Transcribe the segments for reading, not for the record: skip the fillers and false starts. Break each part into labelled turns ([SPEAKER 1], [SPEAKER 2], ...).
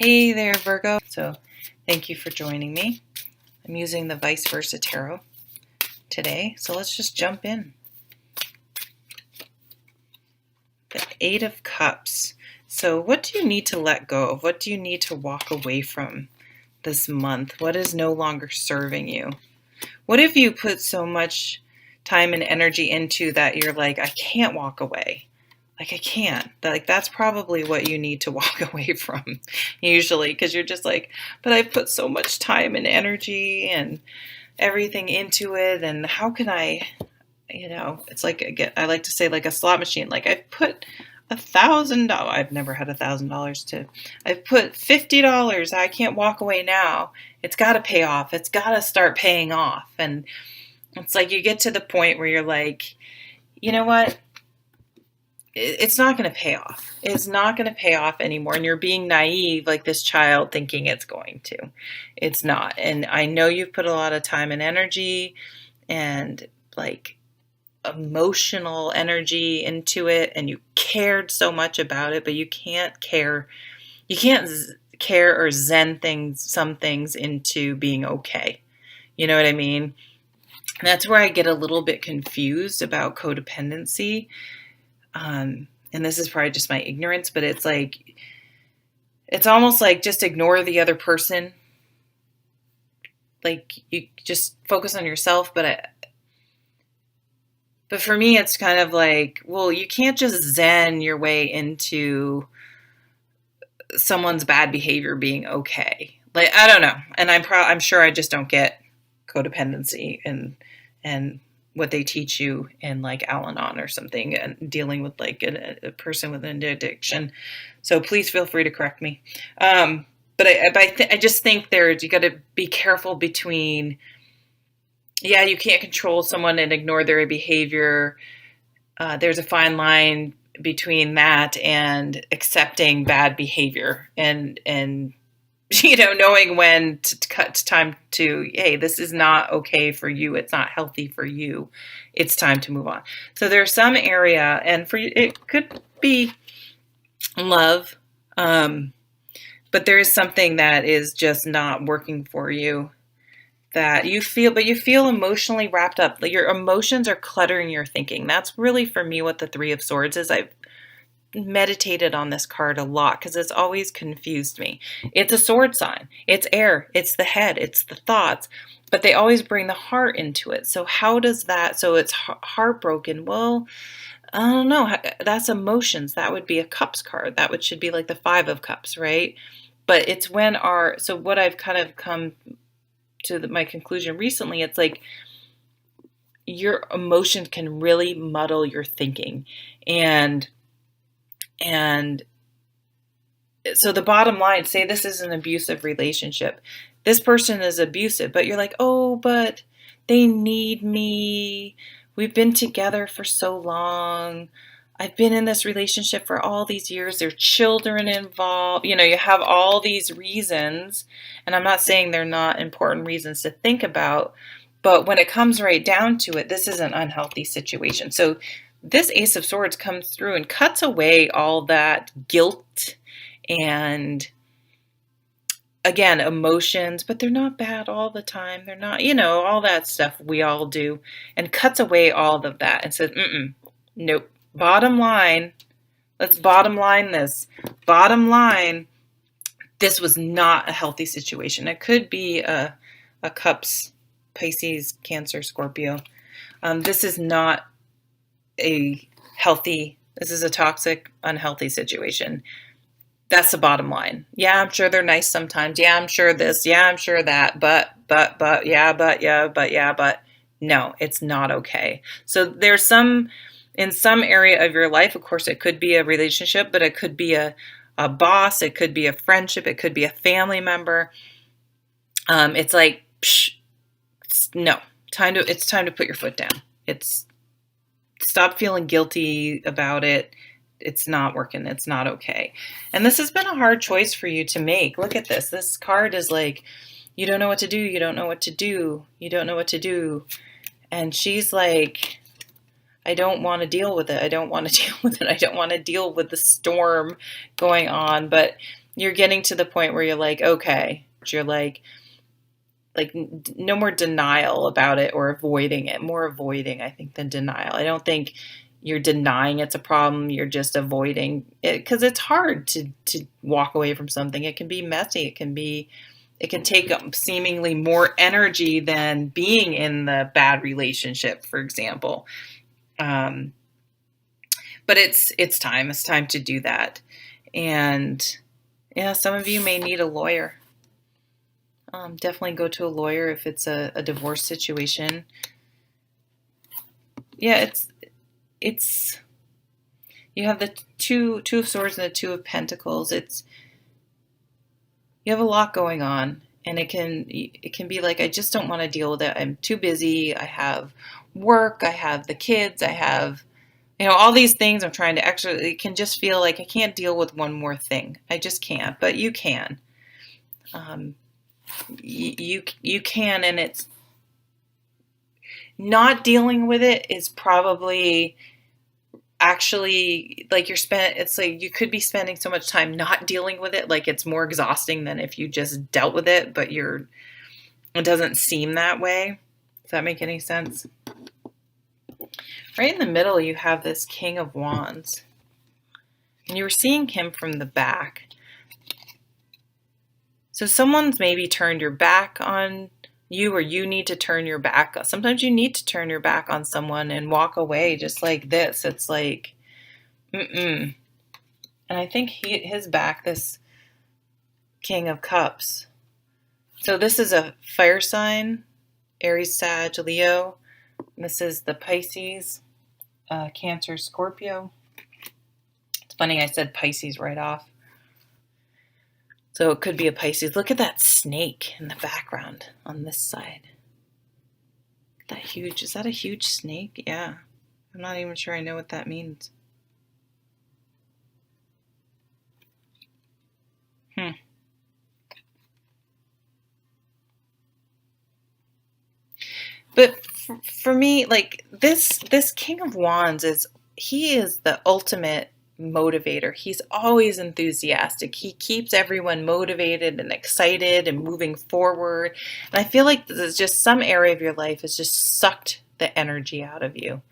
[SPEAKER 1] Hey there, Virgo. So thank you for joining me. I'm using the Vice Versa Tarot today. So let's just jump in. The Eight of Cups. So what do you need to let go of? What do you need to walk away from this month? What is no longer serving you? What if you put so much time and energy into that you're like, I can't walk away? Like, I can't. Like, that's probably what you need to walk away from usually, because you're just like, but I've put so much time and energy and everything into it. And how can I, it's like, again, I like to say like a slot machine. Like, I've put $1,000. I've never had $1,000 I've put $50. I can't walk away now. It's got to pay off. It's got to start paying off. And it's like you get to the point where you're like, you know what? It's not going to pay off. It's not going to pay off anymore. And you're being naive like this child thinking it's going to. It's not. And I know you've put a lot of time and energy and like emotional energy into it, and you cared so much about it, but you can't care or zen some things into being okay. You know what I mean? And that's where I get a little bit confused about codependency. And this is probably just my ignorance, but it's like, it's almost like just ignore the other person. Like you just focus on yourself. But for me, it's kind of like, well, you can't just zen your way into someone's bad behavior being okay. Like, I don't know. And I'm sure I just don't get codependency and what they teach you in like Al-Anon or something, and dealing with like a person with an addiction. So please feel free to correct me. But I just think you got to be careful between, you can't control someone and ignore their behavior. There's a fine line between that and accepting bad behavior and knowing when to cut time to, hey, this is not okay for you. It's not healthy for you. It's time to move on. So there's some area, and for you, it could be love, but there is something that is just not working for you that you feel emotionally wrapped up. Your emotions are cluttering your thinking. That's really, for me, what the Three of Swords is. I've meditated on this card a lot because it's always confused me. It's a sword sign. It's air. It's the head. It's the thoughts. But they always bring the heart into it. So how does that? So it's heartbroken. Well, I don't know. That's emotions. That would be a cups card. Should be like the Five of Cups, right? But it's when so what I've kind of come to my conclusion recently, it's like your emotions can really muddle your thinking. And so the bottom line, say this is an abusive relationship. This person is abusive, but you're like, oh, but they need me. We've been together for so long. I've been in this relationship for all these years. There are children involved. You have all these reasons. And I'm not saying they're not important reasons to think about. But when it comes right down to it, this is an unhealthy situation. So this Ace of Swords comes through and cuts away all that guilt and, again, emotions, but they're not bad all the time. They're not, all that stuff we all do, and cuts away all of that and says, nope. Bottom line, let's bottom line this. Bottom line, this was not a healthy situation. It could be a Cups, Pisces, Cancer, Scorpio. This is not this is a toxic, unhealthy situation. That's the bottom line. Yeah, I'm sure they're nice sometimes. Yeah, I'm sure this. Yeah, I'm sure that. But no, it's not okay. So there's in some area of your life, of course, it could be a relationship, but it could be a boss. It could be a friendship. It could be a family member. It's like, no, it's time to put your foot down. Stop feeling guilty about it. It's not working. It's not okay. And this has been a hard choice for you to make. Look at this. This card is like, you don't know what to do. You don't know what to do. You don't know what to do. And she's like, I don't want to deal with it. I don't want to deal with it. I don't want to deal with the storm going on. But you're getting to the point where you're like, okay, you're like no more denial about it or avoiding it. More avoiding, I think, than denial. I don't think you're denying it's a problem. You're just avoiding it because it's hard to walk away from something. It can be messy. It can take up seemingly more energy than being in the bad relationship, for example. But it's time. It's time to do that. And yeah, some of you may need a lawyer. Definitely go to a lawyer if it's a divorce situation. Yeah, it's you have the two of swords and the two of pentacles. You have a lot going on, and it can be like, I just don't want to deal with it. I'm too busy. I have work. I have the kids. I have all these things I'm trying to actually. It can just feel like I can't deal with one more thing. I just can't. But you can. You can, and it's not dealing with it is probably actually like it's like you could be spending so much time not dealing with it, like it's more exhausting than if you just dealt with it, but it doesn't seem that way. Does that make any sense? Right in the middle, you have this King of Wands, and you were seeing him from the back. So someone's maybe turned your back on you, or you need to turn your back. Sometimes you need to turn your back on someone and walk away just like this. It's like, And I think his back, this King of Cups. So this is a fire sign, Aries, Sag, Leo. This is the Pisces, Cancer, Scorpio. It's funny, I said Pisces right off. So it could be a Pisces. Look at that snake in the background on this side. Is that a huge snake? Yeah. I'm not even sure I know what that means. But for me, like this King of Wands he is the ultimate motivator. He's always enthusiastic. He keeps everyone motivated and excited and moving forward. And I feel like there's just some area of your life has just sucked the energy out of you.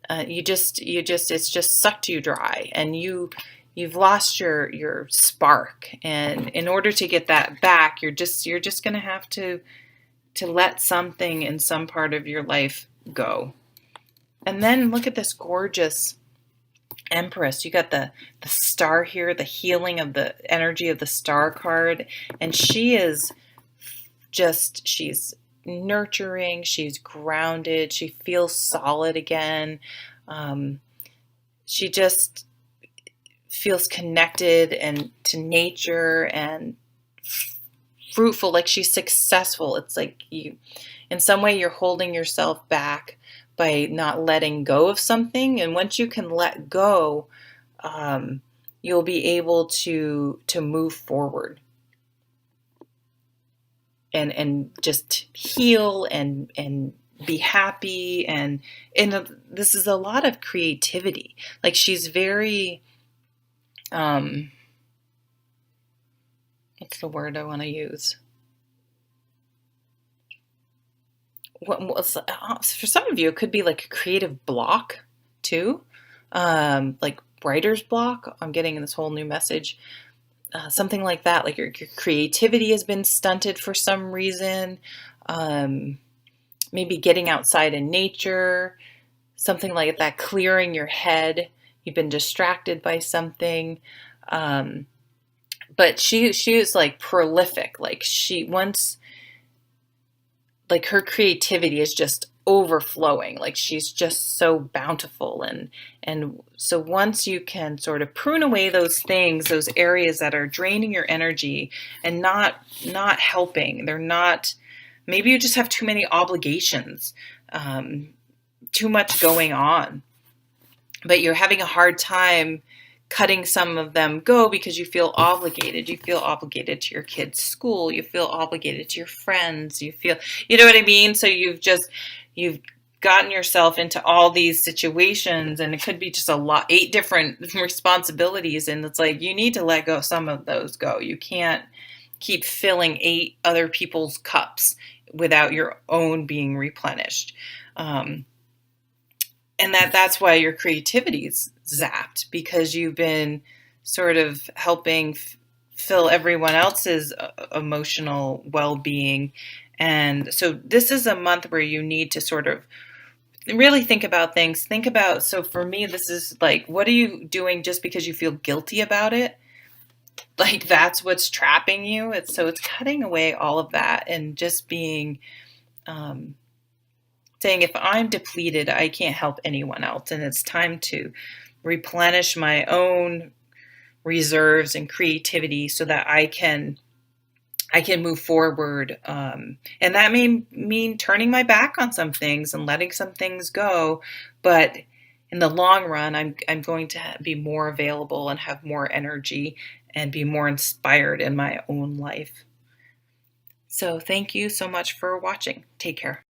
[SPEAKER 1] It's just sucked you dry, and you've lost your spark. And in order to get that back, you're just going to have to let something in some part of your life go. And then look at this gorgeous Empress. You got the star here, the healing of the energy of the star card. And she's nurturing, she's grounded, she feels solid again. She just feels connected and to nature and fruitful, like she's successful. It's like in some way you're holding yourself back by not letting go of something. And once you can let go, you'll be able to move forward and just heal and be happy. And this is a lot of creativity. Like she's very, what's the word I want to use? For some of you, it could be like a creative block too, like writer's block. I'm getting this whole new message, something like that. Like your creativity has been stunted for some reason. Maybe getting outside in nature, something like that, clearing your head. You've been distracted by something. But she is like prolific. Like like her creativity is just overflowing. Like she's just so bountiful. And so once you can sort of prune away those things, those areas that are draining your energy and not helping, maybe you just have too many obligations, too much going on, but you're having a hard time cutting some of them go because you feel obligated. You feel obligated to your kids' school. You feel obligated to your friends. You know what I mean? So you've gotten yourself into all these situations, and it could be just a lot, 8 different responsibilities, and it's like you need to let go some of those go. You can't keep filling 8 other people's cups without your own being replenished. And that's why your creativity's zapped, because you've been sort of helping fill everyone else's emotional well-being. And so this is a month where you need to sort of really think about things. Think about, so for me, this is like, what are you doing just because you feel guilty about it? Like that's what's trapping you. It's cutting away all of that and just being, saying, if I'm depleted, I can't help anyone else. And it's time to replenish my own reserves and creativity so that I can move forward. And that may mean turning my back on some things and letting some things go. But in the long run, I'm going to be more available and have more energy and be more inspired in my own life. So thank you so much for watching. Take care.